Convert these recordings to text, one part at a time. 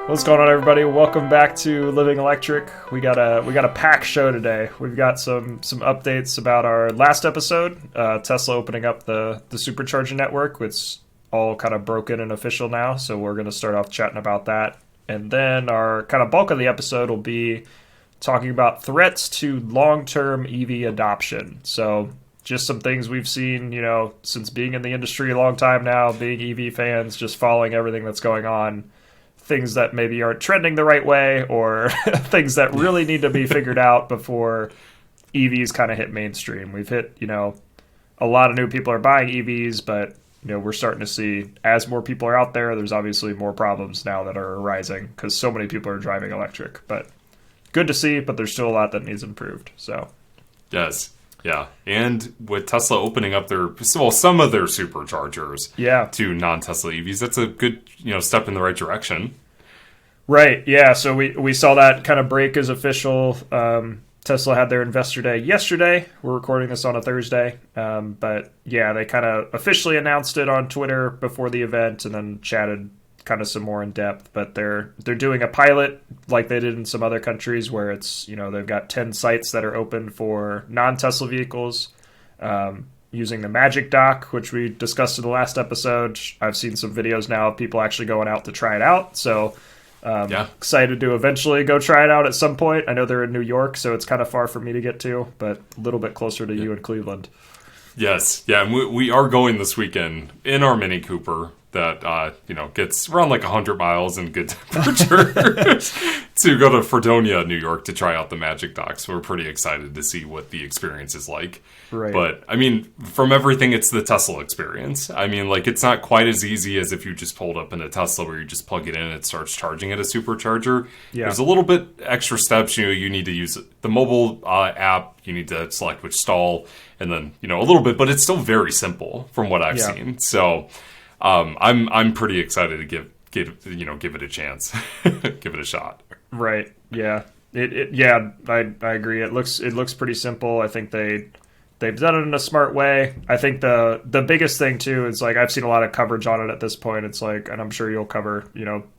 What's going on, everybody? Welcome back to Living Electric. We got a packed show today. We've got some updates about our last episode, Tesla opening up the supercharger network. It's all kind of broken and official now, so we're going to start off chatting about that. And then our kind of bulk of the episode will be talking about threats to long-term EV adoption. So just some things we've seen, since being in the industry a long time now, being EV fans, just following everything that's going on. Things that maybe aren't trending the right way, or things that really need to be figured out before EVs kind of hit mainstream. We've hit, a lot of new people are buying EVs, but, we're starting to see as more people are out there, there's obviously more problems now that are arising because so many people are driving electric. But good to see, but there's still a lot that needs improved. So, yes. Yeah, and with Tesla opening up some of their superchargers to non-Tesla EVs, that's a good step in the right direction. Right, yeah, so we saw that kind of break as official. Tesla had their investor day yesterday. We're recording this on a Thursday. But yeah, they kind of officially announced it on Twitter before the event and then chatted kind of some more in depth. But they're doing a pilot like they did in some other countries where it's, they've got 10 sites that are open for non-Tesla vehicles using the Magic Dock, which we discussed in the last episode. I've seen some videos now of people actually going out to try it out. So excited to eventually go try it out at some point. I know they're in New York, so it's kind of far for me to get to, but a little bit closer to you in Cleveland. Yes. Yeah, and we are going this weekend in our Mini Cooper that, gets around like 100 miles in good temperature to go to Fredonia, New York to try out the Magic Dock. So we're pretty excited to see what the experience is like. Right. But, from everything, it's the Tesla experience. It's not quite as easy as if you just pulled up in a Tesla where you just plug it in and it starts charging at a supercharger. Yeah. There's a little bit extra steps. You need to use the mobile app. You need to select which stall and then, a little bit. But it's still very simple from what I've seen. So I'm pretty excited to give it a chance, give it a shot. Right. Yeah. I agree. It looks pretty simple. I think they've done it in a smart way. I think the biggest thing too is like I've seen a lot of coverage on it at this point. It's like, and I'm sure you'll cover,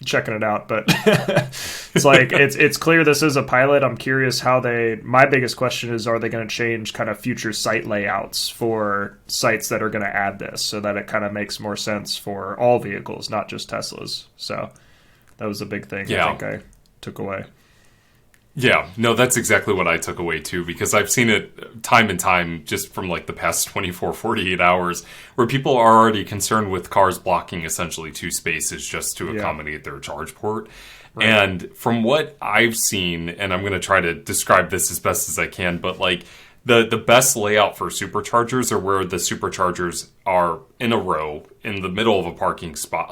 checking it out, but it's like it's clear this is a pilot. I'm curious how my biggest question is, are they going to change kind of future site layouts for sites that are going to add this so that it kind of makes more sense for all vehicles, not just Teslas. So that was a big thing I think I took away. Yeah, no, that's exactly what I took away too, because I've seen it time and time just from like the past 24, 48 hours where people are already concerned with cars blocking essentially two spaces just to accommodate their charge port. Right. And from what I've seen, and I'm going to try to describe this as best as I can, but like the best layout for superchargers are where the superchargers are in a row in the middle of a parking spot,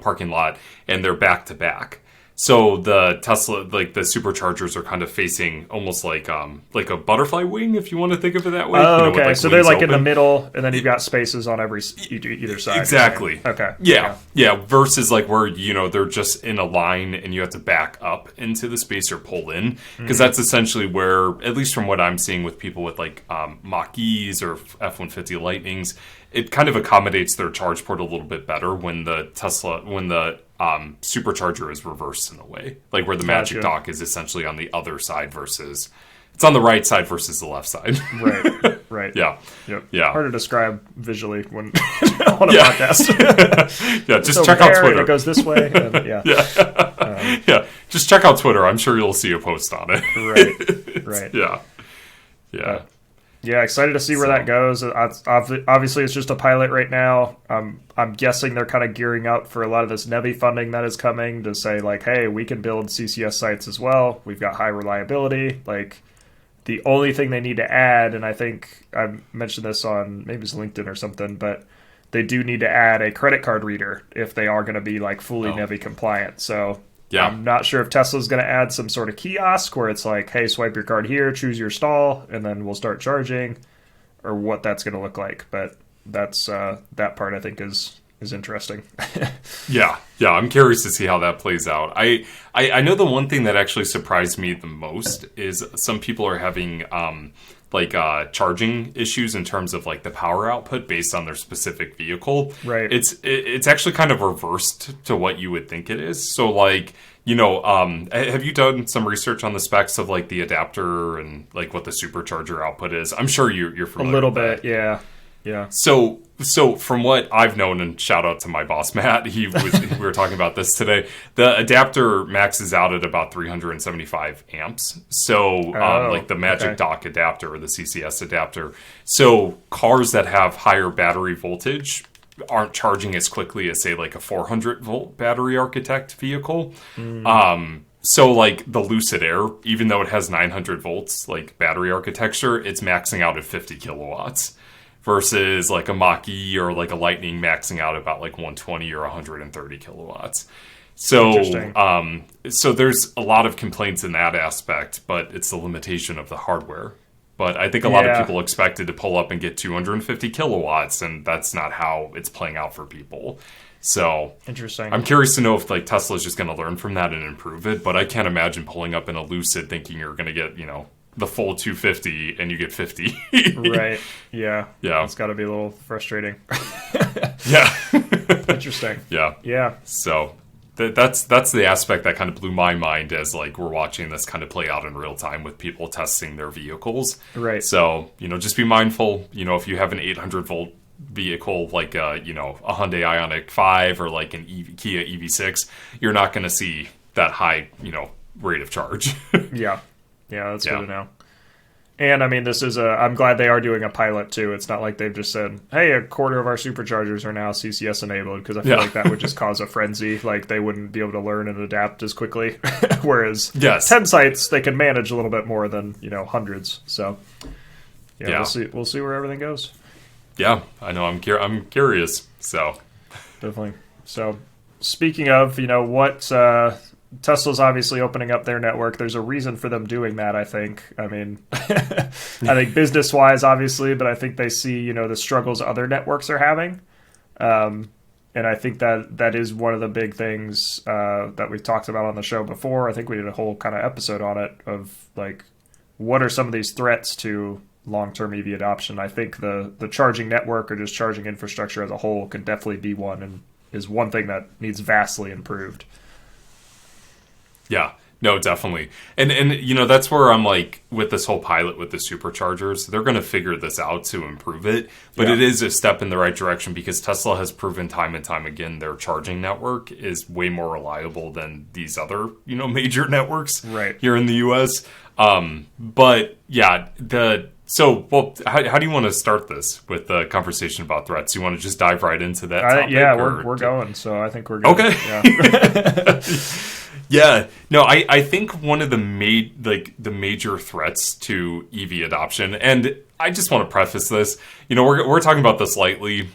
parking lot, and they're back to back. So the Tesla, like the superchargers are kind of facing almost like a butterfly wing, if you want to think of it that way. Oh, okay. So they're like open in the middle, and then you've got spaces on either side. Exactly. Right? Okay. Yeah. Versus like where, they're just in a line and you have to back up into the space or pull in. Because that's essentially where, at least from what I'm seeing with people with like Mach-E's or F-150 Lightnings, it kind of accommodates their charge port a little bit better when the supercharger is reversed in a way, like where the Magic Dock is essentially on the other side versus it's on the right side versus the left side. Right. Yeah. Yep. Yeah. Hard to describe visually when on a podcast. Yeah. Just check out Twitter. It goes this way. And, yeah. Just check out Twitter. I'm sure you'll see a post on it. Right. Yeah. Yeah, excited to see where that goes. Obviously, it's just a pilot right now. I'm guessing they're kind of gearing up for a lot of this NEVI funding that is coming to say, like, hey, we can build CCS sites as well. We've got high reliability. Like, the only thing they need to add, and I think I mentioned this on maybe it's LinkedIn or something, but they do need to add a credit card reader if they are going to be, like, fully NEVI compliant. So I'm not sure if Tesla's going to add some sort of kiosk where it's like, hey, swipe your card here, choose your stall, and then we'll start charging, or what that's going to look like. But that's that part I think is interesting. Yeah, I'm curious to see how that plays out. I know the one thing that actually surprised me the most is some people are having charging issues in terms of like the power output based on their specific vehicle. Right. It's actually kind of reversed to what you would think it is. So like Have you done some research on the specs of like the adapter and like what the supercharger output is? I'm sure you're A familiar little with bit, that. yeah. So from what I've known, and shout out to my boss Matt, we were talking about this today. The adapter maxes out at about 375 amps. So like the Magic okay. Dock adapter or the CCS adapter. So cars that have higher battery voltage aren't charging as quickly as say like a 400 volt battery architect vehicle. So like the Lucid Air, even though it has 900 volts like battery architecture, it's maxing out at 50 kilowatts versus like a Mach-E or like a Lightning maxing out about like 120 or 130 kilowatts. So so there's a lot of complaints in that aspect, but it's the limitation of the hardware. But I think a lot of people expected to pull up and get 250 kilowatts, and that's not how it's playing out for people. So Interesting. I'm curious to know if like Tesla's just going to learn from that and improve it. But I can't imagine pulling up in a Lucid thinking you're going to get the full 250 and you get 50. Right. Yeah. Yeah. It's got to be a little frustrating. Yeah. Interesting. Yeah. Yeah. So that's the aspect that kind of blew my mind as like we're watching this kind of play out in real time with people testing their vehicles. Right. So, just be mindful, if you have an 800 volt vehicle like a Hyundai Ioniq 5 or like an Kia EV6, you're not going to see that high, rate of charge. Yeah. Yeah, that's good to know. And I mean, I'm glad they are doing a pilot too. It's not like they've just said, hey, a quarter of our superchargers are now CCS enabled, because I feel like that would just cause a frenzy. Like they wouldn't be able to learn and adapt as quickly. Whereas 10 sites, they can manage a little bit more than, hundreds. So we'll see where everything goes. Yeah, I know. I'm curious. So definitely. So speaking of, what Tesla's obviously opening up their network. There's a reason for them doing that, I think. I mean, I think business-wise, obviously, but I think they see, the struggles other networks are having. And I think that is one of the big things that we've talked about on the show before. I think we did a whole kind of episode on it of, like, what are some of these threats to long-term EV adoption? I think the charging network or just charging infrastructure as a whole could definitely be one, and is one thing that needs vastly improved. Yeah, no, definitely. And that's where I'm like, with this whole pilot with the superchargers, they're going to figure this out to improve it. But it is a step in the right direction because Tesla has proven time and time again their charging network is way more reliable than these other, major networks here in the US. But yeah, how do you want to start this with the conversation about threats? You want to just dive right into that topic? We're going, so I think we're good. Okay. Yeah. Yeah, no, I think one of the major threats to EV adoption, and I just want to preface this, we're talking about this lightly.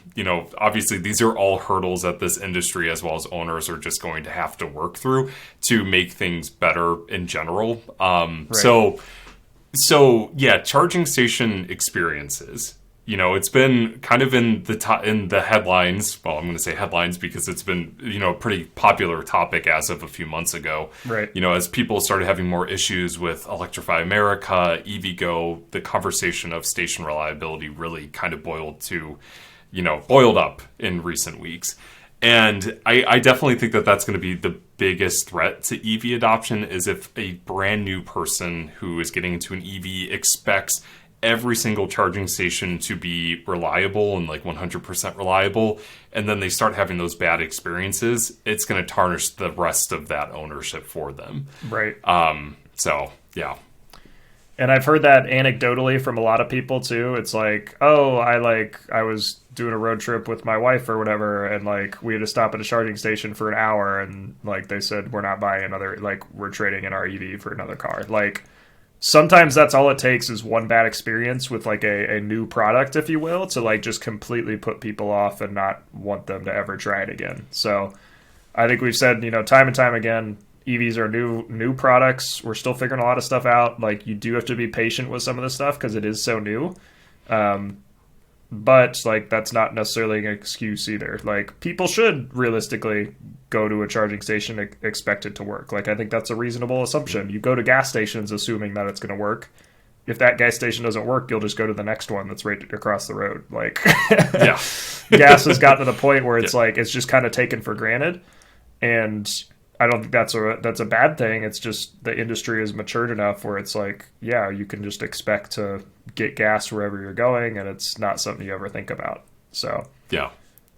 Obviously these are all hurdles that this industry as well as owners are just going to have to work through to make things better in general. So yeah, charging station experiences. It's been kind of in the headlines. Well, I'm going to say headlines because it's been, a pretty popular topic as of a few months ago. Right. As people started having more issues with Electrify America, EVgo, the conversation of station reliability really kind of boiled up in recent weeks. And I definitely think that that's going to be the biggest threat to EV adoption is if a brand new person who is getting into an EV expects every single charging station to be reliable and like 100% reliable, and then they start having those bad experiences, it's going to tarnish the rest of that ownership for them. Right. So, yeah. And I've heard that anecdotally from a lot of people too. It's like, oh, I was doing a road trip with my wife or whatever, and like we had to stop at a charging station for an hour, and like they said, we're not buying another, like we're trading in our EV for another car. Like sometimes that's all it takes is one bad experience with like a new product, if you will, to like just completely put people off and not want them to ever try it again. So I think we've said, time and time again, EVs are new products. We're still figuring a lot of stuff out. Like you do have to be patient with some of this stuff because it is so new. But like that's not necessarily an excuse either. Like people should realistically go to a charging station expect it to work. Like I think that's a reasonable assumption. You go to gas stations assuming that it's going to work. If that gas station doesn't work, you'll just go to the next one that's right across the road. Like gas has gotten to the point where it's like it's just kind of taken for granted. And I don't think that's a bad thing. It's just the industry is matured enough where it's like, yeah, you can just expect to get gas wherever you're going, and it's not something you ever think about. So yeah,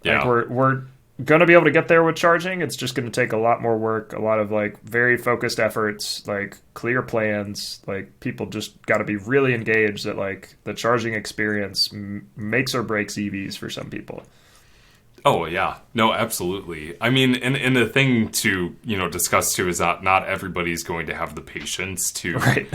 like we're going to be able to get there with charging. It's just going to take a lot more work, a lot of like very focused efforts, like clear plans. Like people just got to be really engaged that like the charging experience makes or breaks EVs for some people. Oh yeah, no, absolutely. I mean, and the thing to discuss too is that not everybody's going to have the patience to Right.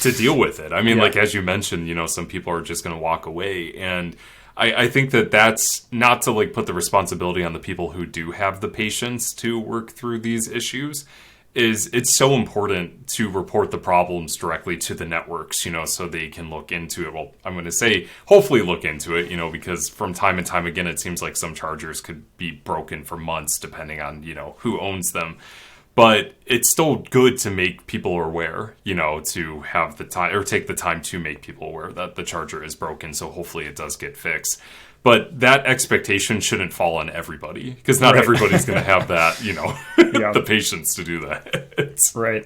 to deal with it. I mean, Yeah. like as you mentioned, some people are just going to walk away, and I think that's not to like put the responsibility on the people who do have the patience to work through these issues. It's so important to report the problems directly to the networks, so they can look into it. Well, I'm going to say hopefully look into it, because from time and time again, it seems like some chargers could be broken for months depending on, who owns them. But it's still good to make people aware, to have the time or take the time to make people aware that the charger is broken. So hopefully it does get fixed. But that expectation shouldn't fall on everybody because not Right. everybody's going to have that, Yeah. the patience to do that. Right.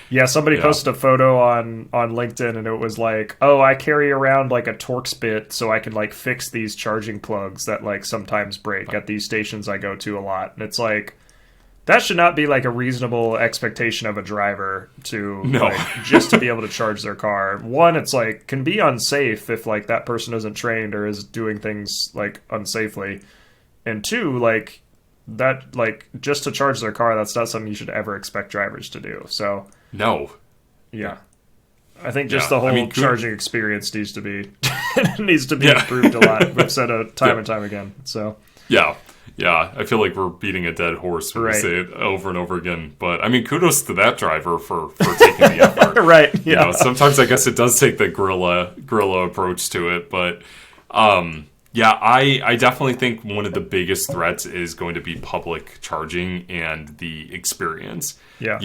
Yeah, somebody posted a photo on LinkedIn and it was like, oh, I carry around like a Torx bit so I can like fix these charging plugs that like sometimes break at these stations I go to a lot. And it's like, that should not be like a reasonable expectation of a driver to like, just to be able to charge their car. One, it's like can be unsafe if like that person isn't trained or is doing things like unsafely. And two, like that like just to charge their car, that's not something you should ever expect drivers to do. So no. Yeah. I think just the whole charging experience needs to be improved a lot. We've said it time and time again. So Yeah, I feel like we're beating a dead horse when we say it over and over again. But, I mean, kudos to that driver for taking the effort. Right, yeah. Sometimes I guess it does take the guerrilla approach to it. But, yeah, I definitely think one of the biggest threats is going to be public charging and the experience. Yeah.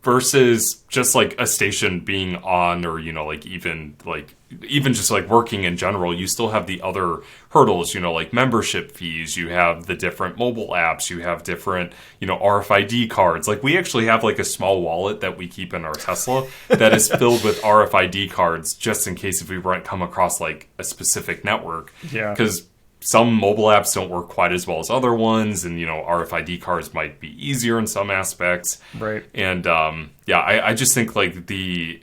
Versus just like a station being on or, like even just like working in general, you still have the other hurdles, like membership fees, you have the different mobile apps, you have different, RFID cards. Like we actually have like a small wallet that we keep in our Tesla that is filled with RFID cards just in case if we come across like a specific network. Yeah. Because some mobile apps don't work quite as well as other ones, and RFID cards might be easier in some aspects. Right. And I just think like the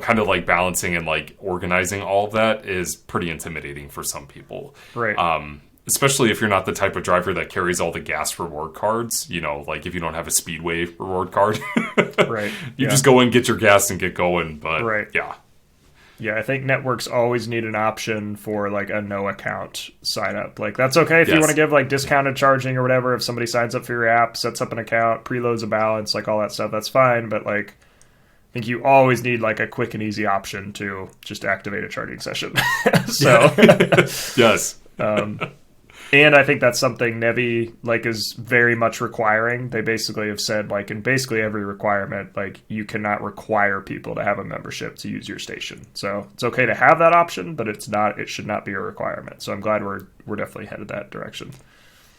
kind of like balancing and like organizing all of that is pretty intimidating for some people. Right. Especially if you're not the type of driver that carries all the gas reward cards. Like if you don't have a Speedway reward card, Right. You just go in, get your gas, and get going. But right. Yeah, I think networks always need an option for like a no account sign up. Like that's okay if you want to give like discounted charging or whatever. If somebody signs up for your app, sets up an account, preloads a balance, like all that stuff, that's fine. But like, I think you always need like a quick and easy option to just activate a charging session. So yes. And I think that's something Nevi like is very much requiring. They basically have said like in basically every requirement, like you cannot require people to have a membership to use your station. So it's okay to have that option, but it should not be a requirement. So I'm glad we're definitely headed that direction.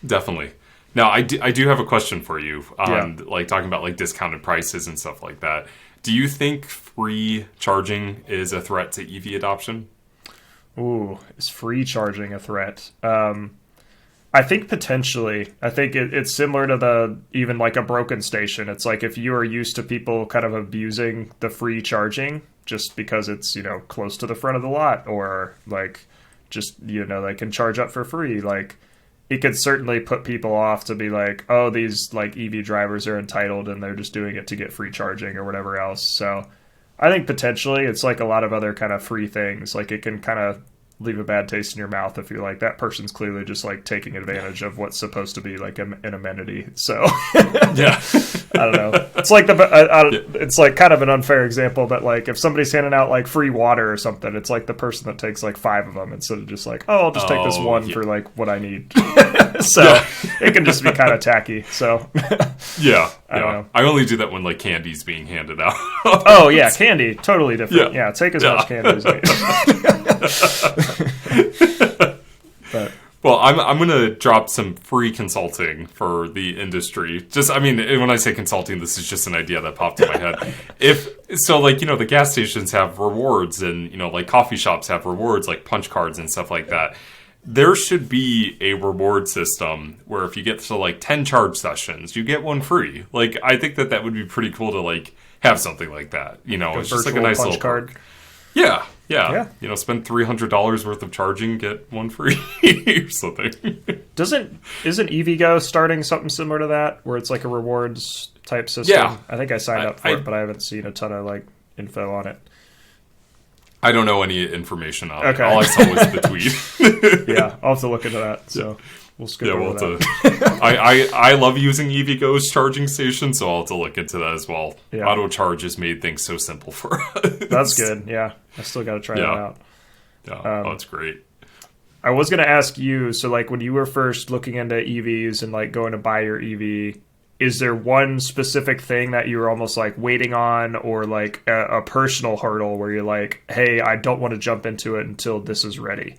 Definitely. Now I do have a question for you on like talking about like discounted prices and stuff like that. Do you think free charging is a threat to EV adoption? Ooh, is free charging a threat? I think potentially. I think it's similar to even like a broken station. It's like if you are used to people kind of abusing the free charging just because it's, close to the front of the lot or like just, they can charge up for free. Like it could certainly put people off to be like, oh, these like EV drivers are entitled and they're just doing it to get free charging or whatever else. So I think potentially it's like a lot of other kind of free things. Like it can kind of leave a bad taste in your mouth if you're like, that person's clearly just like taking advantage of what's supposed to be like an amenity. So yeah, I don't know. It's like it's like kind of an unfair example, but like if somebody's handing out like free water or something, it's like the person that takes like 5 of them instead of just like, oh, I'll just take this one for like what I need. So it can just be kind of tacky. So I don't know. I only do that when like candy's being handed out. Oh yeah, candy, totally different. Yeah, take as much candy as you need. Well, I'm gonna drop some free consulting for the industry. Just, I mean, when I say consulting, this is just an idea that popped in my head. If so, like, the gas stations have rewards, and like coffee shops have rewards, like punch cards and stuff like that. There should be a reward system where if you get to like 10 charge sessions, you get one free. Like, I think that would be pretty cool to like have something like that. It's just like a nice little card. Yeah. Spend $300 worth of charging, get one free or something. Isn't EVgo starting something similar to that, where it's like a rewards type system? Yeah. I think I signed up for it, but I haven't seen a ton of like info on it. I don't know any information on it. Okay. All I saw was the tweet. Yeah, I'll have to look into that. So we'll skip over that. I love using EVgo's charging station, so I'll have to look into that as well. Yeah. Auto charge has made things so simple for us. That's good. Yeah, I still got to try that out. Yeah, it's great. I was going to ask you, so like when you were first looking into EVs and like going to buy your EV, is there one specific thing that you were almost like waiting on, or like a personal hurdle where you're like, hey, I don't want to jump into it until this is ready?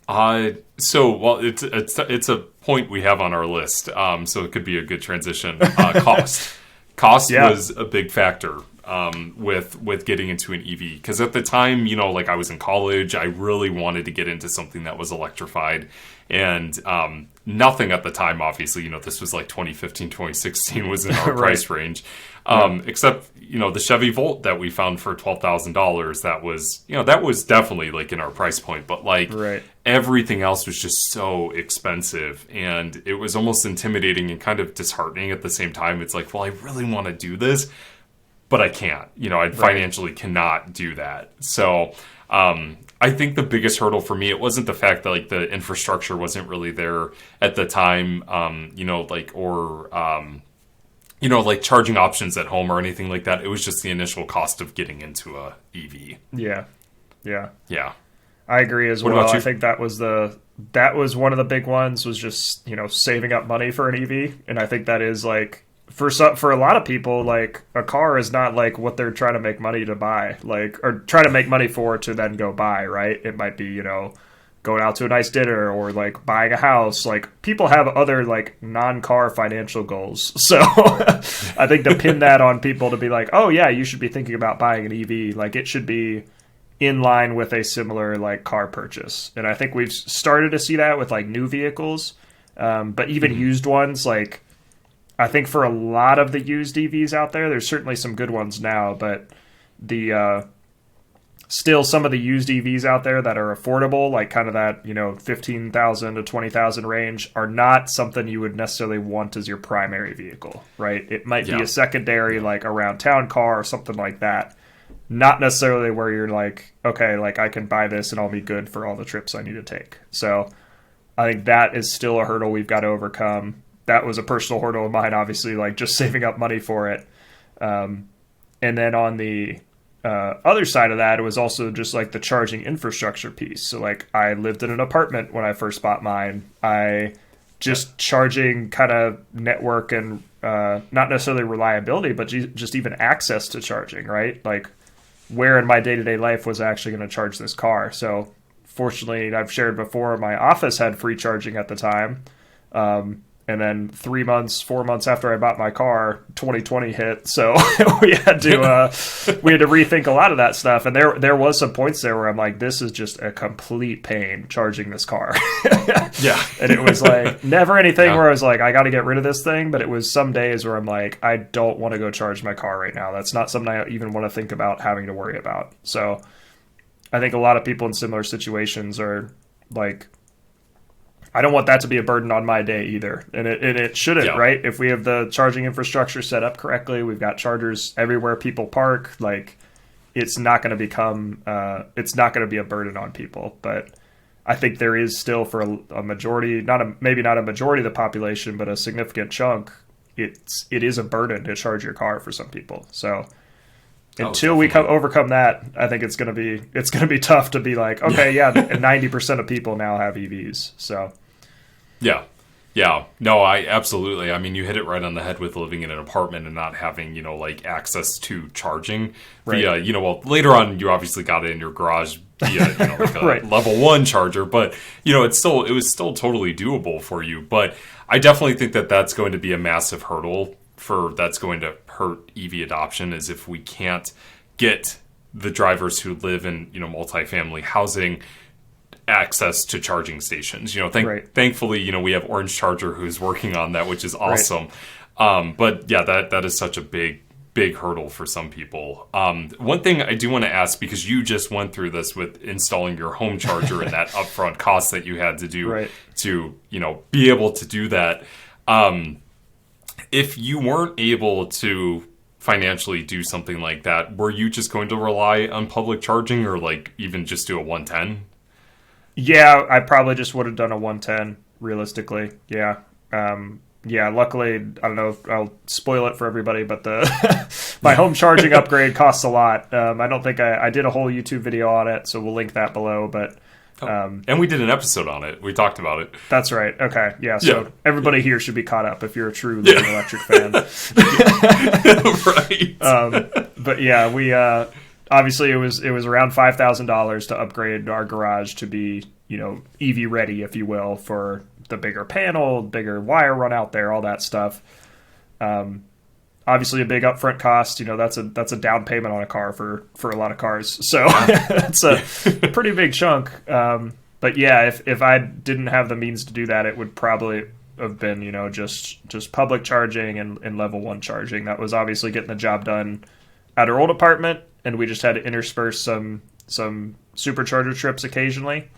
It's a point we have on our list, so it could be a good transition. Cost was a big factor with getting into an EV, because at the time, like I was in college, I really wanted to get into something that was electrified, and nothing at the time, obviously, this was like 2015, 2016 was in our right. price range, except the Chevy Volt that we found for $12,000. That was definitely like in our price point, but like right. everything else was just so expensive, and it was almost intimidating and kind of disheartening at the same time. It's like, well, I really want to do this, but I can't. I financially cannot do that. So I think the biggest hurdle for me, it wasn't the fact that like the infrastructure wasn't really there at the time, like charging options at home or anything like that. It was just the initial cost of getting into a EV. Yeah. I agree as well. I think that was one of the big ones, was just, saving up money for an EV. And I think that is like, for a lot of people, like a car is not like what they're trying to make money to buy, like, or try to make money for to then go buy, right? It might be, going out to a nice dinner, or like buying a house. Like, people have other like non-car financial goals. So I think to pin that on people to be like, oh yeah, you should be thinking about buying an EV, like it should be in line with a similar like car purchase. And I think we've started to see that with like new vehicles, but even used ones, like I think for a lot of the used EVs out there, there's certainly some good ones now, but the still some of the used EVs out there that are affordable, like kind of that 15,000 to 20,000 range, are not something you would necessarily want as your primary vehicle, right? It might be a secondary, like around town car or something like that. Not necessarily where you're like, okay, like I can buy this and I'll be good for all the trips I need to take. So I think that is still a hurdle we've got to overcome. That was a personal hurdle of mine, obviously, like just saving up money for it. And then on the other side of that, it was also just like the charging infrastructure piece. So like I lived in an apartment when I first bought mine. Just charging kind of network and not necessarily reliability, but just even access to charging, right? Like where in my day-to-day life was I actually going to charge this car? So fortunately, I've shared before, my office had free charging at the time. And then 4 months after I bought my car, 2020 hit. So we had to rethink a lot of that stuff. And there was some points there where I'm like, this is just a complete pain charging this car. Yeah. And it was like never anything where I was like, I got to get rid of this thing. But it was some days where I'm like, I don't want to go charge my car right now. That's not something I even want to think about having to worry about. So I think a lot of people in similar situations are like, I don't want that to be a burden on my day either. And it shouldn't, right? If we have the charging infrastructure set up correctly, we've got chargers everywhere people park, like it's not going to be a burden on people. But I think there is still, for a majority, maybe not a majority of the population, but a significant chunk, it is a burden to charge your car for some people. So until we overcome that, I think it's going to be tough to be like, okay, 90% of people now have EVs. So yeah, no, absolutely. I mean, you hit it right on the head with living in an apartment and not having like access to charging. Right. Later on, you obviously got it in your garage be a, like a Right. level 1 charger, but it was still totally doable for you. But I definitely think that that's going to be a massive hurdle that's going to hurt EV adoption, is if we can't get the drivers who live in multifamily housing access to charging stations. Thankfully, we have Orange Charger who's working on that, which is awesome. Right. But yeah, that is such a big hurdle for some people. One thing I do want to ask, because you just went through this with installing your home charger and that upfront cost that you had to do to be able to do that. If you weren't able to financially do something like that, were you just going to rely on public charging, or like even just do a 110? Yeah, I probably just would have done a 110 realistically. Yeah. Yeah, luckily, I don't know if I'll spoil it for everybody, but my home charging upgrade costs a lot. I don't think I did a whole YouTube video on it, so we'll link that below. But and we did an episode on it. We talked about it. That's right. Okay, yeah. So everybody here should be caught up if you're a true Living Electric fan. Right. But yeah, we obviously it was around $5,000 to upgrade our garage to be EV ready, if you will, for the bigger panel, bigger wire run out there, all that stuff. Obviously a big upfront cost, that's a down payment on a car for a lot of cars. So it's a pretty big chunk. But yeah, if I didn't have the means to do that, it would probably have been, just public charging and level 1 charging. That was obviously getting the job done at our old apartment, and we just had to intersperse some supercharger trips occasionally.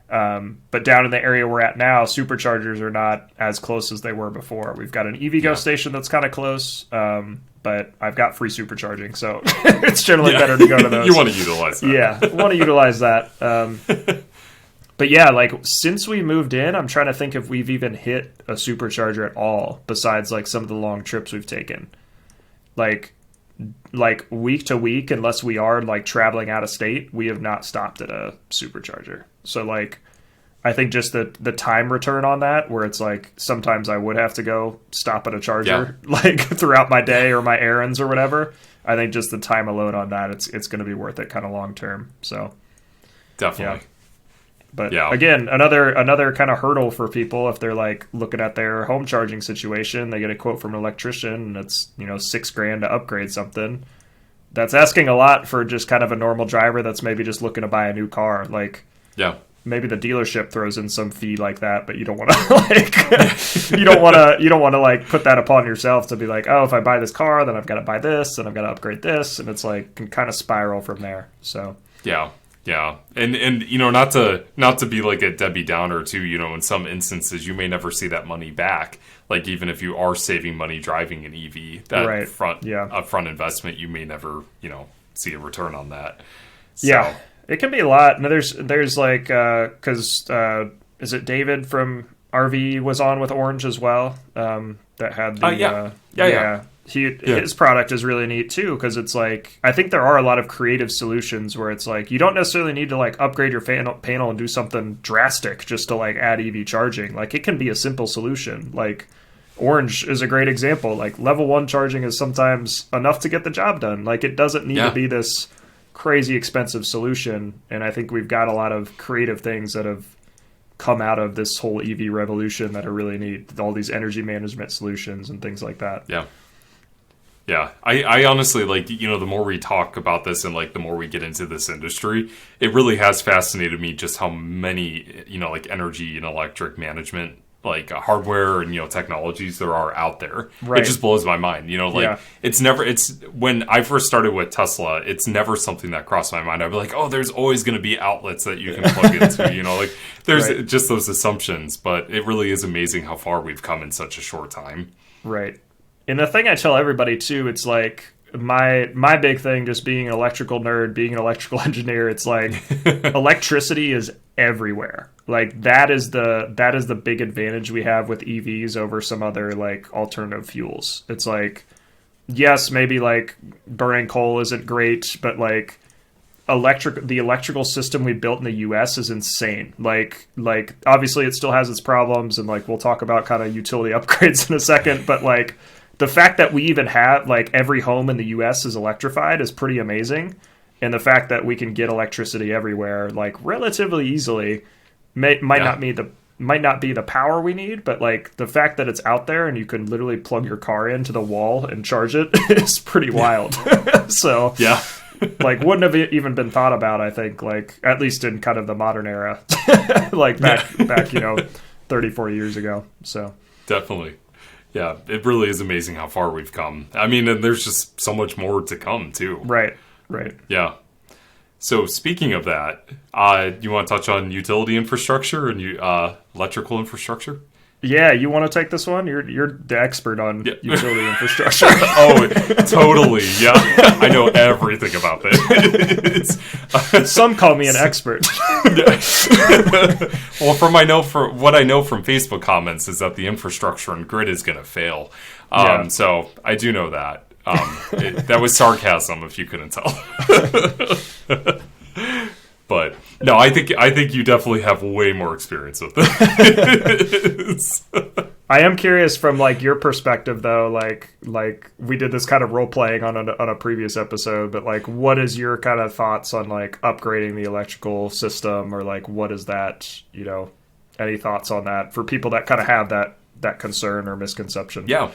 But down in the area we're at now, superchargers are not as close as they were before. We've got an EVgo station that's kind of close, but I've got free supercharging, so it's generally better to go to those. You want to utilize that. Yeah, want to utilize that. But yeah, like since we moved in, I'm trying to think if we've even hit a supercharger at all, besides like some of the long trips we've taken. Like week to week, unless we are like traveling out of state, we have not stopped at a supercharger. So like, I think just the time return on that, where it's like sometimes I would have to go stop at a charger like throughout my day or my errands or whatever. I think just the time alone on that, it's going to be worth it kind of long term. So definitely. Yeah. But again, another kind of hurdle for people if they're like looking at their home charging situation, they get a quote from an electrician and it's, $6,000 to upgrade something. That's asking a lot for just kind of a normal driver that's maybe just looking to buy a new car. Like, maybe the dealership throws in some fee like that, but you don't want to like, you don't want to like put that upon yourself to be like, oh, if I buy this car, then I've got to buy this and I've got to upgrade this. And it's like, can kind of spiral from there. So, Yeah, and not to be like a Debbie Downer too. In some instances, you may never see that money back. Like even if you are saving money driving an EV, that upfront investment, you may never see a return on that. So. Yeah, it can be a lot. And there's like because is it David from RV was on with Orange as well? That had the his product is really neat too, because it's like I think there are a lot of creative solutions where it's like you don't necessarily need to like upgrade your panel and do something drastic just to like add EV charging. Like it can be a simple solution. Like Orange is a great example. Like level 1 charging is sometimes enough to get the job done. Like it doesn't need to be this crazy expensive solution. And I think we've got a lot of creative things that have come out of this whole EV revolution that are really neat. All these energy management solutions and things like that. Yeah, I honestly, like, the more we talk about this and, like, the more we get into this industry, it really has fascinated me just how many, like, energy and electric management, like, hardware and, technologies there are out there. Right. It just blows my mind, when I first started with Tesla, it's never something that crossed my mind. I'd be like, oh, there's always going to be outlets that you can plug into, like, there's just those assumptions, but it really is amazing how far we've come in such a short time. Right. And the thing I tell everybody too, it's like my big thing, just being an electrical nerd, being an electrical engineer, it's like electricity is everywhere. Like that is the big advantage we have with EVs over some other like alternative fuels. It's like, yes, maybe like burning coal isn't great, but like the electrical system we built in the US is insane. Like obviously it still has its problems, and like we'll talk about kind of utility upgrades in a second, but like the fact that we even have like every home in the US is electrified is pretty amazing. And the fact that we can get electricity everywhere, like relatively easily, might not be the power we need, but like the fact that it's out there and you can literally plug your car into the wall and charge it is pretty wild. So Yeah. like wouldn't have even been thought about, I think, like at least in kind of the modern era, like back 30, 40 years ago. So Definitely. Yeah, it really is amazing how far we've come. I mean, and there's just so much more to come too. Right. Yeah. So speaking of that, you want to touch on utility infrastructure and electrical infrastructure? Yeah, you want to take this one? You're the expert on utility infrastructure. Oh, totally. Yeah, I know everything about this. Some call me an expert. Well, what I know from Facebook comments is that the infrastructure and grid is going to fail. So I do know that. That was sarcasm, if you couldn't tell. But no, I think you definitely have way more experience with this. I am curious from like your perspective though, like we did this kind of role playing on a previous episode, but like what is your kind of thoughts on like upgrading the electrical system, or like what is that, any thoughts on that for people that kind of have that concern or misconception? Yeah.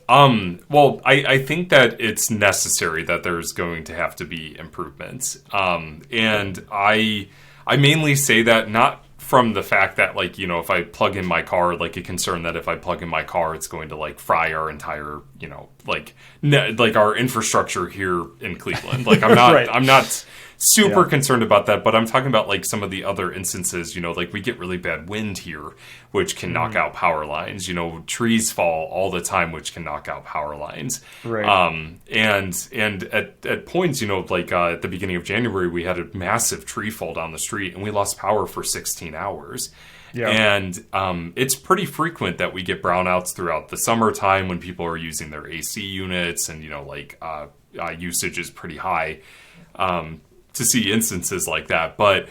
Well, I think that it's necessary that there's going to have to be improvements. And I mainly say that not from the fact that, like, if I plug in my car, like a concern that if I plug in my car, it's going to like fry our entire, like our infrastructure here in Cleveland. Like I'm not super concerned about that, but I'm talking about like some of the other instances, like we get really bad wind here, which can knock out power lines. Trees fall all the time, which can knock out power lines. Right. And at points, like at the beginning of January, we had a massive tree fall down the street and we lost power for 16 hours. Yeah. And it's pretty frequent that we get brownouts throughout the summertime when people are using their AC units and, usage is pretty high. To see instances like that, but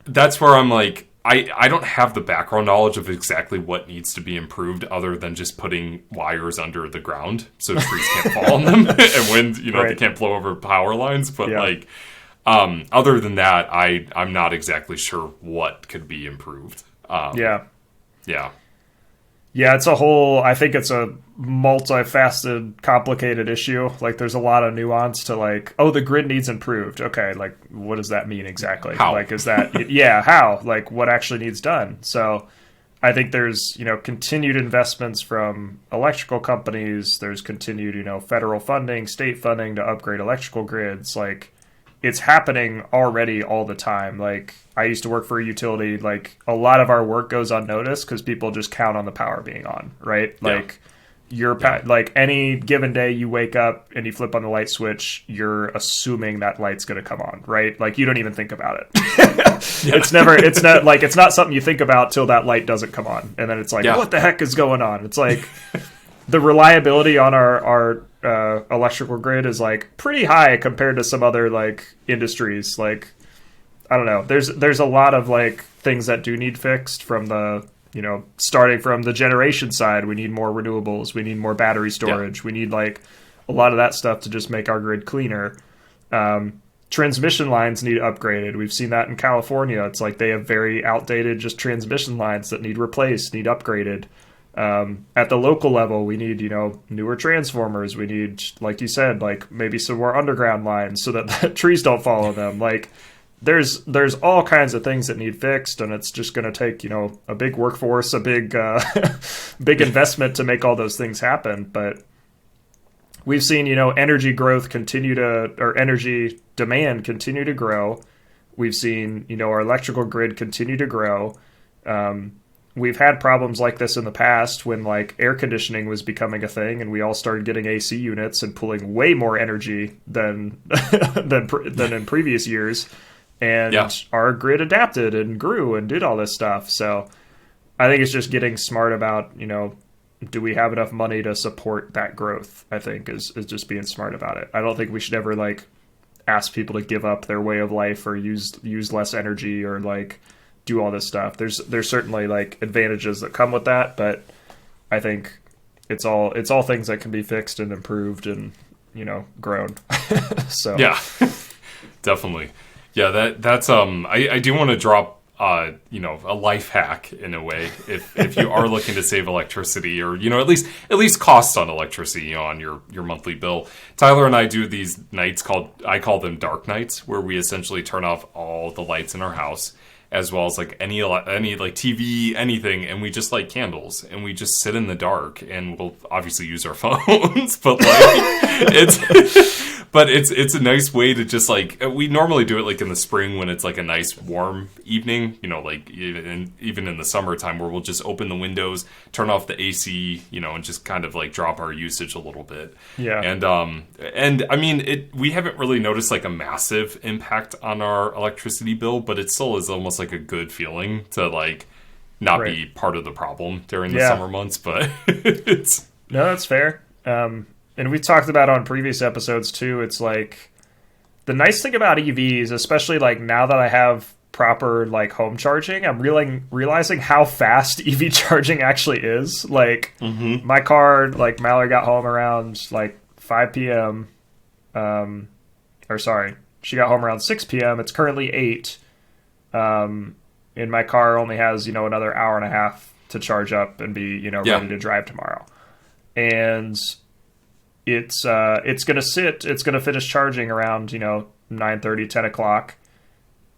that's where I'm like, I don't have the background knowledge of exactly what needs to be improved other than just putting wires under the ground so trees can't fall on them and wind, they can't blow over power lines. But other than that, I'm not exactly sure what could be improved. Yeah. Yeah, I think it's a multifaceted, complicated issue. Like, there's a lot of nuance to, like, the grid needs improved. Okay, like, what does that mean exactly? How? Like, is that, how? Like, what actually needs done? So, I think there's, continued investments from electrical companies. There's continued, federal funding, state funding to upgrade electrical grids. Like, it's happening already all the time. Like, I used to work for a utility. Like, a lot of our work goes unnoticed because people just count on the power being on, right? Like, like any given day you wake up and you flip on the light switch, you're assuming that light's going to come on, right? Like, you don't even think about it. It's not something you think about till that light doesn't come on. And then it's like, what the heck is going on? It's like the reliability on our electrical grid is like pretty high compared to some other like industries. Like, I don't know. There's a lot of like things that do need fixed from the, starting from the generation side. We need more renewables. We need more battery storage. We need like a lot of that stuff to just make our grid cleaner. Transmission lines need upgraded. We've seen that in California. It's like they have very outdated just transmission lines that need replaced, need upgraded. At the local level, we need, newer transformers. We need, like you said, like maybe some more underground lines so that the trees don't fall on them. Like, there's all kinds of things that need fixed, and it's just going to take, a big workforce, a big big investment to make all those things happen. But we've seen, energy growth energy demand continue to grow. We've seen, our electrical grid continue to grow. We've had problems like this in the past when like air conditioning was becoming a thing and we all started getting AC units and pulling way more energy than than in previous years. And our grid adapted and grew and did all this stuff. So I think it's just getting smart about, do we have enough money to support that growth? I think is just being smart about it. I don't think we should ever like ask people to give up their way of life or use less energy or like do all this stuff. There's certainly like advantages that come with that, but I think it's all things that can be fixed and improved and, grown. So Definitely. Yeah, that's I do want to drop a life hack in a way if you are looking to save electricity or at least cost on electricity on your monthly bill. Tyler and I do these nights I call them dark nights, where we essentially turn off all the lights in our house, as well as like any like TV, anything, and we just light candles and we just sit in the dark, and we'll obviously use our phones, but it's a nice way to just like, we normally do it like in the spring when it's like a nice warm evening, like even in the summertime, where we'll just open the windows, turn off the AC, and just kind of like drop our usage a little bit. Yeah. And I mean, we haven't really noticed like a massive impact on our electricity bill, but it still is almost like a good feeling to like not be part of the problem during the summer months, but it's... No, that's fair. And we talked about on previous episodes too, it's like the nice thing about EVs, especially like now that I have proper like home charging, I'm realizing how fast EV charging actually is. Like my car, like Mallory got home around like 5 p.m. She got home around 6 p.m. It's currently 8. And my car only has, another hour and a half to charge up and be, ready to drive tomorrow. And it's going to finish charging around, 9:30, 10 o'clock.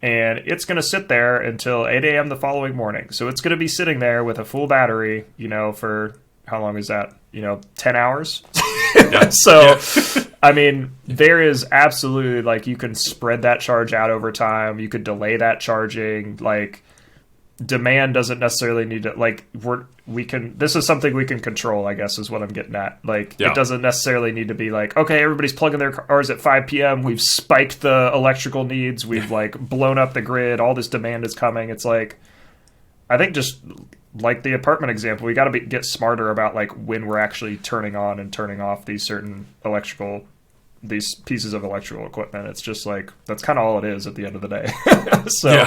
And it's going to sit there until 8 a.m. the following morning. So it's going to be sitting there with a full battery, for, how long is that? 10 hours? So, I mean, there is absolutely, like, you can spread that charge out over time. You could delay that charging. Like, demand doesn't necessarily need to, like, this is something we can control, I guess, is what I'm getting at. Like, it doesn't necessarily need to be like, okay, everybody's plugging their cars at 5 p.m. We've spiked the electrical needs. We've, like, blown up the grid. All this demand is coming. It's like, I think just like the apartment example, we got to get smarter about, like, when we're actually turning on and turning off these pieces of electrical equipment. It's just like, that's kind of all it is at the end of the day. So,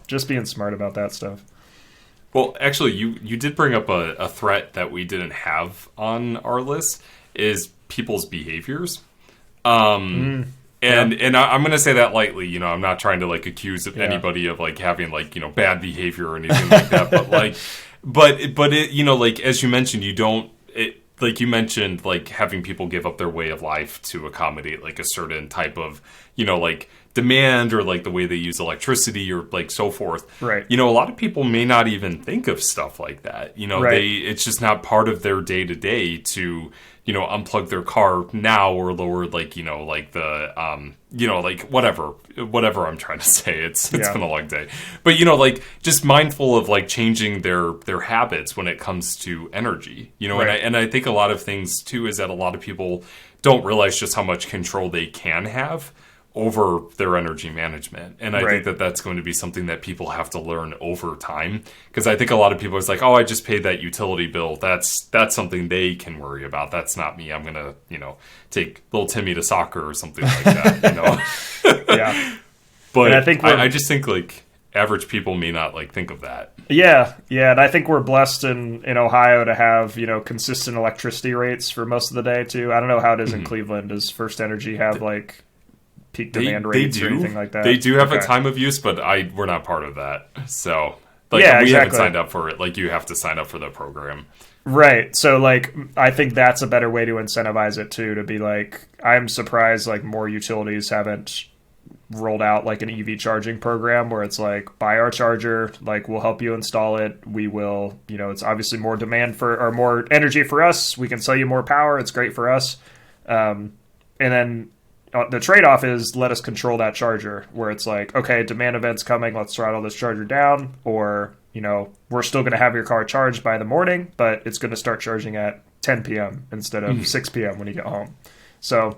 just being smart about that stuff. Well, actually, you did bring up a threat that we didn't have on our list, is people's behaviors. And I'm going to say that lightly. I'm not trying to like accuse anybody of like having like bad behavior or anything like that. But like, but it like as you mentioned, you mentioned like having people give up their way of life to accommodate like a certain type of like demand or like the way they use electricity or like so forth. Right. A lot of people may not even think of stuff like that. It's just not part of their day to day to unplug their car now or lower like like the like whatever I'm trying to say. It's been a long day, but like just mindful of like changing their habits when it comes to energy. And I think a lot of things too is that a lot of people don't realize just how much control they can have over their energy management. And I think that that's going to be something that people have to learn over time. Because I think a lot of people are like, oh, I just paid that utility bill. That's something they can worry about. That's not me. I'm going to, take little Timmy to soccer or something like that, Yeah. But I just think like average people may not like think of that. Yeah. And I think we're blessed in Ohio to have, consistent electricity rates for most of the day too. I don't know how it is in Cleveland. Does First Energy have like peak demand rates or anything like that? They do have a time of use, but we're not part of that. So we haven't signed up for it. Like you have to sign up for the program. Right. So like I think that's a better way to incentivize it too, to be like, I'm surprised like more utilities haven't rolled out like an EV charging program where it's like, buy our charger, like we'll help you install it. We will, it's obviously more demand or more energy for us. We can sell you more power. It's great for us. And then the trade-off is let us control that charger, where it's like, okay, demand event's coming, let's throttle this charger down, or, we're still going to have your car charged by the morning, but it's going to start charging at 10 p.m. instead of 6 p.m. when you get home. So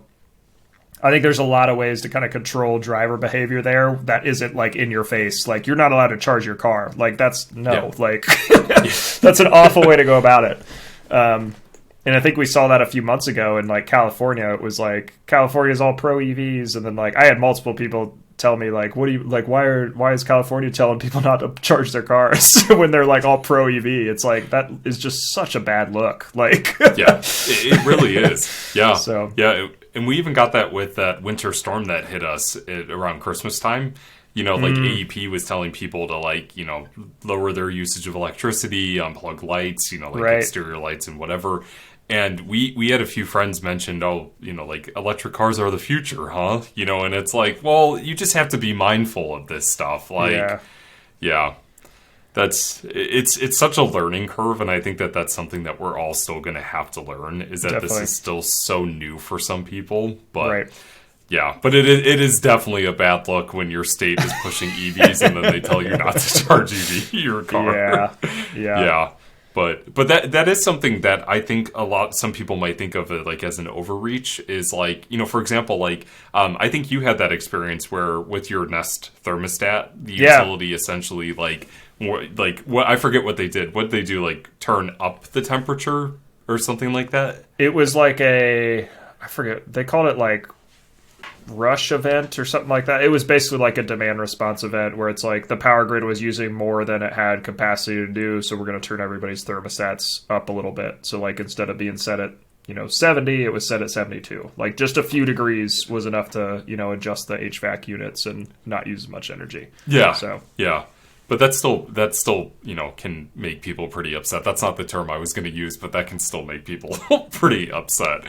I think there's a lot of ways to kind of control driver behavior there that isn't like in your face. Like you're not allowed to charge your car. Like that's that's an awful way to go about it. And I think we saw that a few months ago in like California. It was like California's all pro EVs, and then like I had multiple people tell me like, what do you like? Why is California telling people not to charge their cars when they're like all pro EV? It's like that is just such a bad look. Like it really is. Yeah. So And we even got that with that winter storm that hit us around Christmas time. Like AEP was telling people to lower their usage of electricity, unplug lights, Right. exterior lights and whatever. And we had a few friends mentioned, electric cars are the future, huh? And it's like, well, you just have to be mindful of this stuff. Yeah. It's such a learning curve, and I think that that's something that we're all still going to have to learn, is that Definitely. this is still so new for some people. But Right. yeah, but it is definitely a bad look when your state is pushing EVs and then they tell you not to charge your car. Yeah. Yeah. But that is something that I think some people might think of it as an overreach, is for example, I think you had that experience where with your Nest thermostat, the utility essentially what I forget what they did. What they do, turn up the temperature or something like that? It was I forget, they called it rush event or something like that. It was basically like a demand response event where it's the power grid was using more than it had capacity to do, so we're going to turn everybody's thermostats up a little bit. So instead of being set at 70, it was set at 72. Just a few degrees was enough to adjust the HVAC units and not use as much energy. Yeah. So yeah. But that still can make people pretty upset. That's not the term I was going to use, but that can still make people pretty upset,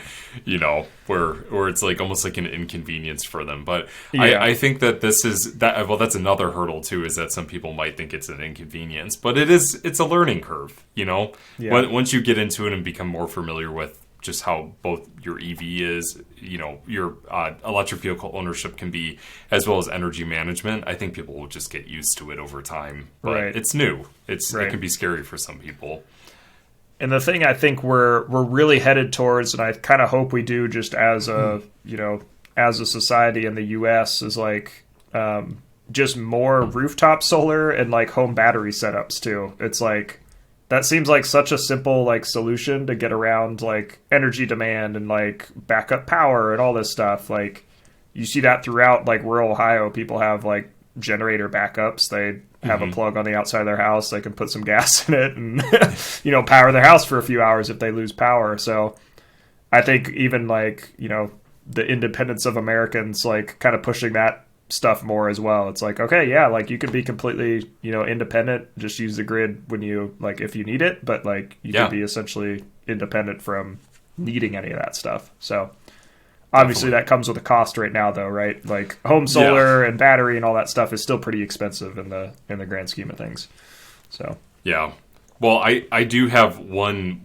where it's almost like an inconvenience for them. But Yeah. I think that that's another hurdle too, is that some people might think it's an inconvenience, but it's a learning curve, Yeah. Once you get into it and become more familiar with just how both your EV is, your electric vehicle ownership can be, as well as energy management. I think people will just get used to it over time. But Right. it's new. It Right. can be scary for some people. And the thing I think we're really headed towards, and I kind of hope we do, just as a as a society in the U.S., is just more rooftop solar and home battery setups too. It's that seems like such a simple solution to get around energy demand and backup power and all this stuff. You see that throughout rural Ohio. People have generator backups. They have a plug on the outside of their house. They can put some gas in it and power their house for a few hours if they lose power. So I think even the independence of Americans kind of pushing that stuff more as well. It's okay, yeah, you could be completely independent, just use the grid when you if you need it, but you could be essentially independent from needing any of that stuff. So obviously that comes with a cost right now though, right? Home solar and battery and all that stuff is still pretty expensive in the grand scheme of things. So yeah. Well, I do have one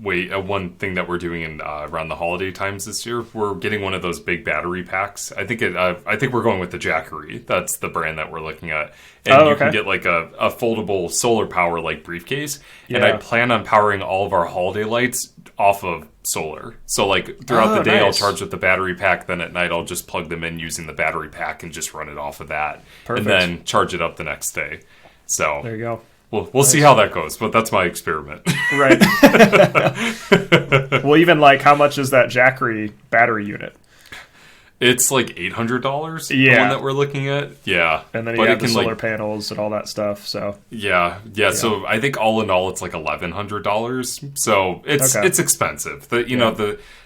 thing that we're doing in around the holiday times this year. We're getting one of those big battery packs. I think we're going with the Jackery. That's the brand that we're looking at. And you can get a foldable solar power briefcase. Yeah. And I plan on powering all of our holiday lights off of solar. So throughout the day, nice. I'll charge with the battery pack. Then at night, I'll just plug them in using the battery pack and just run it off of that. Perfect. And then charge it up the next day. So there you go. We'll see how that goes, but that's my experiment. Right. Well, even how much is that Jackery battery unit? It's $800. Yeah. The one that we're looking at. Yeah. And then you have the solar panels and all that stuff. So yeah. So I think all in all, it's $1,100. So it's expensive.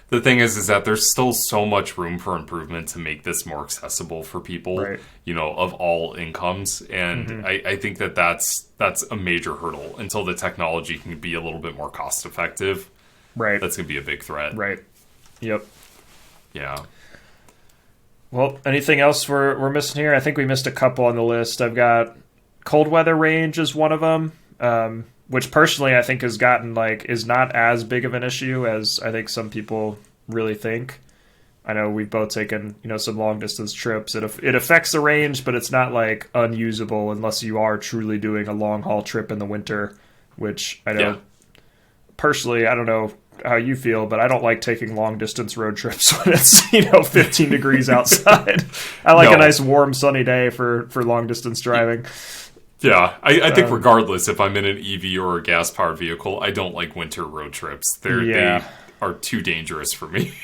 The thing is that there's still so much room for improvement to make this more accessible for people, right. Of all incomes. And I think that that's a major hurdle until the technology can be a little bit more cost effective. Right. That's going to be a big threat. Right. Yep. Yeah. Well, anything else we're missing here? I think we missed a couple on the list. I've got cold weather range is one of them. Which personally I think has gotten is not as big of an issue as I think some people really think. I know we've both taken some long distance trips. It affects the range, but it's not unusable unless you are truly doing a long haul trip in the winter. Which I know personally, I don't know how you feel, but I don't like taking long distance road trips when it's 15 degrees outside. I like a nice warm sunny day for long distance driving. Yeah, I think regardless if I'm in an EV or a gas-powered vehicle, I don't like winter road trips. They are too dangerous for me.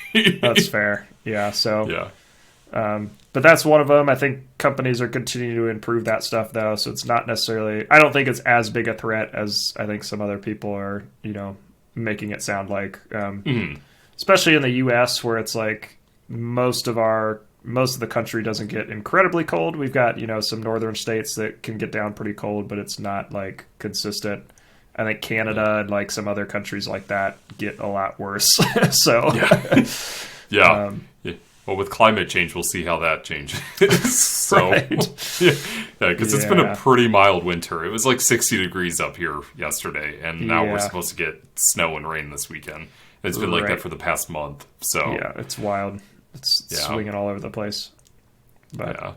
That's fair. Yeah, so... Yeah. But that's one of them. I think companies are continuing to improve that stuff, though, so it's not necessarily... I don't think it's as big a threat as I think some other people are, making it sound like. Especially in the U.S., where it's most of the country doesn't get incredibly cold. We've got, some northern states that can get down pretty cold, but it's not like consistent. I think Canada and like some other countries like that get a lot worse. So yeah. Well, with climate change, we'll see how that changes. So, right. because it's been a pretty mild winter. It was like 60 degrees up here yesterday, and now we're supposed to get snow and rain this weekend. It's been like that for the past month. So yeah, it's wild. It's swinging all over the place. But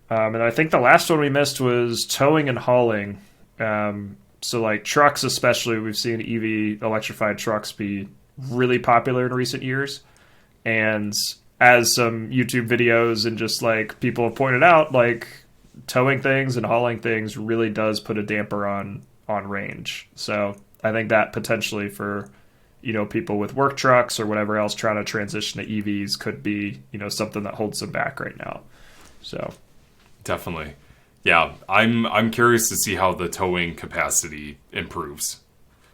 and I think the last one we missed was towing and hauling. So like trucks, especially, we've seen EV electrified trucks be really popular in recent years. And as some YouTube videos and just like people have pointed out, like towing things and hauling things really does put a damper on range. So I think that potentially for, people with work trucks or whatever else trying to transition to EVs could be, something that holds them back right now. So definitely. Yeah, I'm curious to see how the towing capacity improves.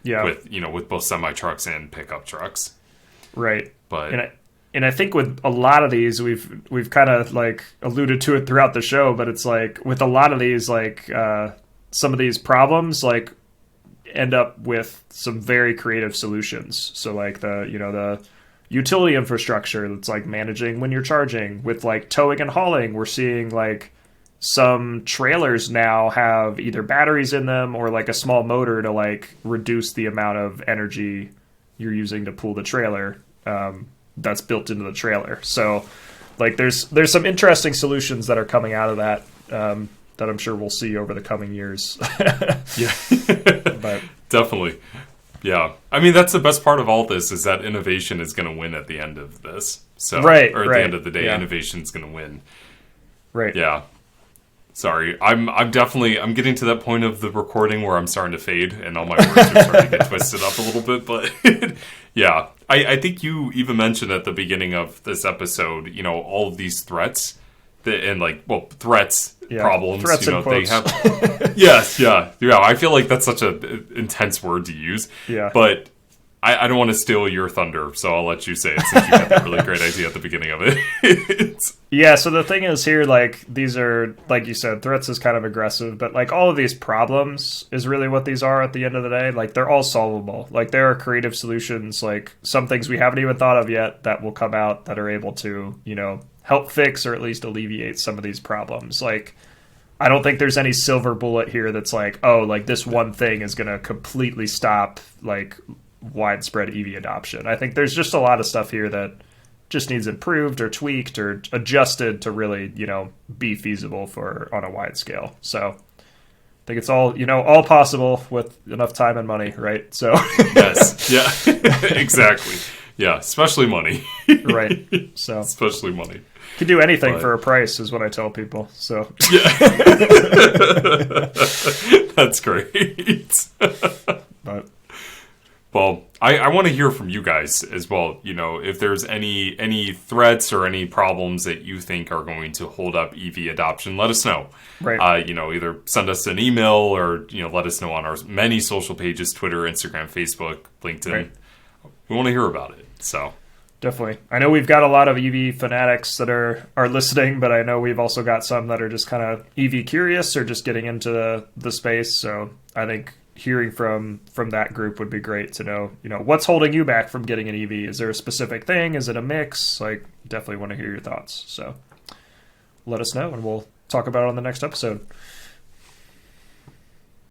Yeah. With both semi trucks and pickup trucks. Right. But And I think with a lot of these, we've kind of like alluded to it throughout the show, but it's like with a lot of these, like some of these problems, like end up with some very creative solutions. So like the utility infrastructure that's like managing when you're charging. With like towing and hauling, we're seeing like some trailers now have either batteries in them or like a small motor to like reduce the amount of energy you're using to pull the trailer. That's built into the trailer. So like there's some interesting solutions that are coming out of that that I'm sure we'll see over the coming years. Yeah. But definitely. Yeah. I mean, that's the best part of all this is that innovation is going to win at the end of this. So or at the end of the day, innovation's going to win. Right. Yeah. Sorry, I'm getting to that point of the recording where I'm starting to fade and all my words are starting to get twisted up a little bit. But yeah, I think you even mentioned at the beginning of this episode, all of these threats problems, threats they have. Yes, yeah. I feel like that's such an intense word to use. Yeah, but I don't want to steal your thunder, so I'll let you say it since you had that really great idea at the beginning of it. Yeah, so the thing is here, like, these are, like you said, threats is kind of aggressive, but, like, all of these problems is really what these are at the end of the day. Like, they're all solvable. Like, there are creative solutions, like, some things we haven't even thought of yet that will come out that are able to, help fix or at least alleviate some of these problems. Like, I don't think there's any silver bullet here that's like, oh, like, this one thing is going to completely stop, like, widespread EV adoption. I think there's just a lot of stuff here that just needs improved or tweaked or adjusted to really, be feasible on a wide scale. So I think it's all, all possible with enough time and money, right? So yes, yeah, exactly. Yeah, especially money. Right. So especially money. You can do anything for a price is what I tell people. So yeah. That's great. But well, I want to hear from you guys as well. If there's any threats or any problems that you think are going to hold up EV adoption, let us know. Right. Either send us an email or let us know on our many social pages: Twitter, Instagram, Facebook, LinkedIn. Right. We want to hear about it. So definitely. I know we've got a lot of EV fanatics that are listening, but I know we've also got some that are just kind of EV curious or just getting into the space. So I think hearing from that group would be great to know, what's holding you back from getting an EV? Is there a specific thing? Is it a mix? Like, definitely want to hear your thoughts. So let us know and we'll talk about it on the next episode.